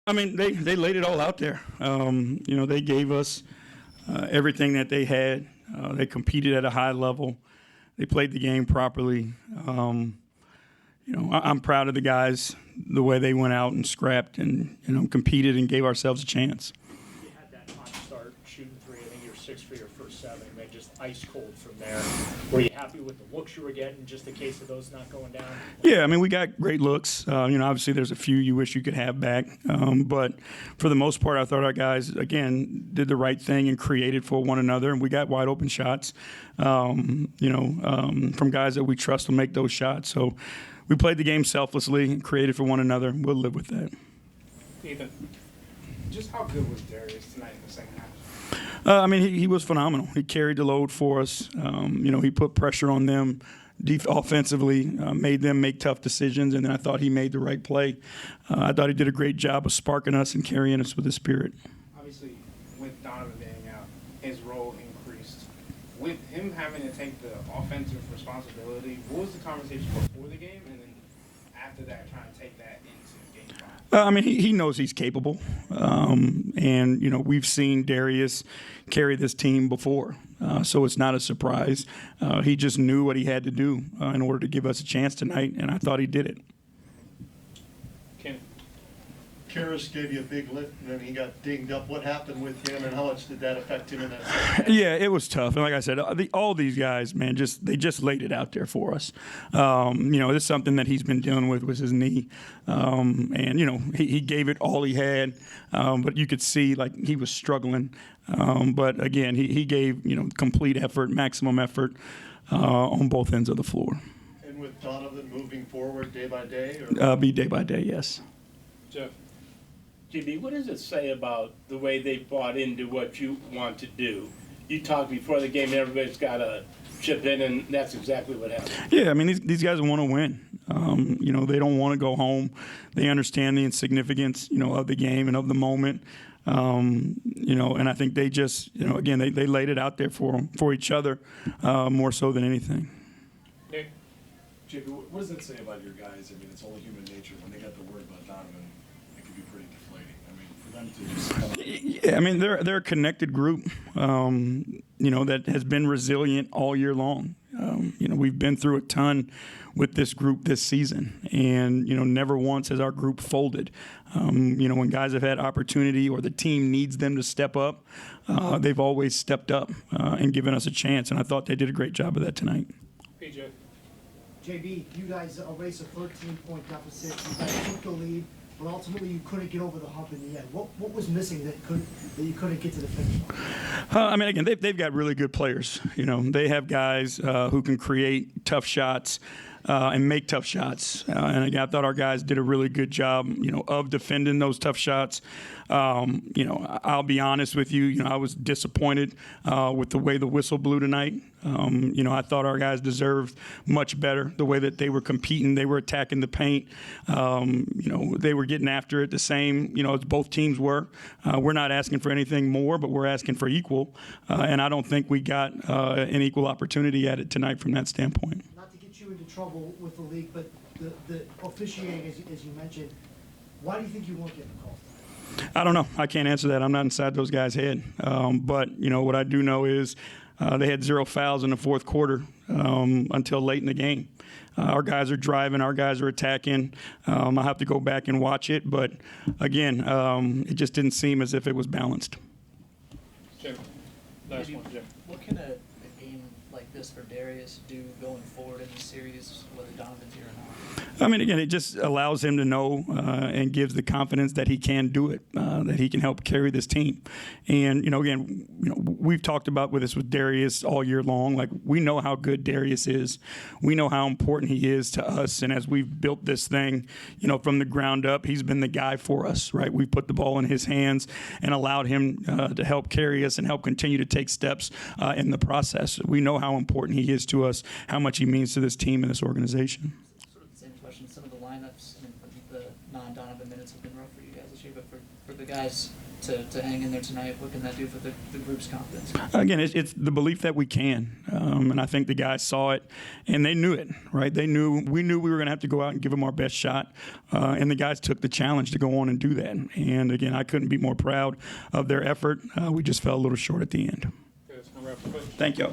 I mean, they laid it all out there. They gave us everything that they had. They competed at a high level. They played the game properly. I'm proud of the guys, the way they went out and scrapped and, competed and gave ourselves a chance. You had that hot start shooting three. I think you were 6 for your first 7, and then just ice cold from there. Were you happy with the looks you were getting, just in case of those not going down? Yeah, I mean, we got great looks. Obviously there's a few you wish you could have back. But for the most part, I thought our guys, again, did the right thing and created for one another. And we got wide open shots, from guys that we trust to make those shots. So we played the game selflessly and created for one another. We'll live with that. Ethan, just how good was Darius tonight in the second half? He was phenomenal. He carried the load for us. He put pressure on them offensively, made them make tough decisions, and then I thought he made the right play. I thought he did a great job of sparking us and carrying us with his spirit. Obviously, with Donovan being out, his role increased. With him having to take the offensive responsibility, what was the conversation before the game, and then after that, trying to take that into game 5? He knows he's capable, and we've seen Darius carry this team before, so it's not a surprise. He just knew what he had to do in order to give us a chance tonight, and I thought he did it. Ken? Karras gave you a big lift, and then he got dinged up. What happened with him, and how much did that affect him in that second half? Yeah, it was tough. And like I said, all these guys, man, they just laid it out there for us. It's something that he's been dealing with his knee. He gave it all he had, but you could see, like, he was struggling. But, again, he gave, complete effort, maximum effort on both ends of the floor. And with Donovan moving forward day by day? Be day by day, yes. Jeff? JB, what does it say about the way they bought into what you want to do? You talked before the game, and everybody's got to chip in, and that's exactly what happened. Yeah, I mean, these guys want to win. They don't want to go home. They understand the insignificance, of the game and of the moment. And I think they just, again, they laid it out there for each other more so than anything. Nick? JB, what does that say about your guys? I mean, it's only human nature. When they got the word about Donovan, it could be pretty deflating. I mean, for them to just come up. Yeah, I mean, they're a connected group, that has been resilient all year long. We've been through a ton with this group this season, and, never once has our group folded. When guys have had opportunity or the team needs them to step up, they've always stepped up and given us a chance, and I thought they did a great job of that tonight. PJ? JB, you guys erased a 13-point deficit. You guys took the lead, but ultimately you couldn't get over the hump in the end. What was missing that you couldn't get to the finish line? Again, they've got really good players. They have guys who can create tough shots and make tough shots. And again, I thought our guys did a really good job, of defending those tough shots. I'll be honest with you. I was disappointed with the way the whistle blew tonight. I thought our guys deserved much better. The way that they were competing, they were attacking the paint. They were getting after it the same, as both teams were. We're not asking for anything more, but we're asking for equal. And I don't think we got an equal opportunity at it tonight from that standpoint. Not to get you into trouble with the league, but the officiating, as you mentioned, why do you think you weren't getting called? I don't know. I can't answer that. I'm not inside those guys' head. But, what I do know is they had 0 fouls in the fourth quarter until late in the game. Our guys are driving. Our guys are attacking. I'll have to go back and watch it. But, again, it just didn't seem as if it was balanced. Jim? Last one, Jim. What can a game like this for Darius do going forward in the series, whether Donovan's here or not? Again, it just allows him to know and gives the confidence that he can do it, that he can help carry this team. And, again, we've talked about with Darius all year long. Like, we know how good Darius is. We know how important he is to us. And as we've built this thing, from the ground up, he's been the guy for us, right? We've put the ball in his hands and allowed him to help carry us and help continue to take steps in the process. We know how important he is to us, how much he means to this team and this organization. Sort of the same question. Some of the lineups, I think the non-Donovan minutes have been rough for you guys this year, but for the guys to hang in there tonight, what can that do for the group's confidence? Again, it's the belief that we can, and I think the guys saw it, and they knew it, right? We knew we were going to have to go out and give them our best shot, and the guys took the challenge to go on and do that. And again, I couldn't be more proud of their effort. We just fell a little short at the end. Thank you.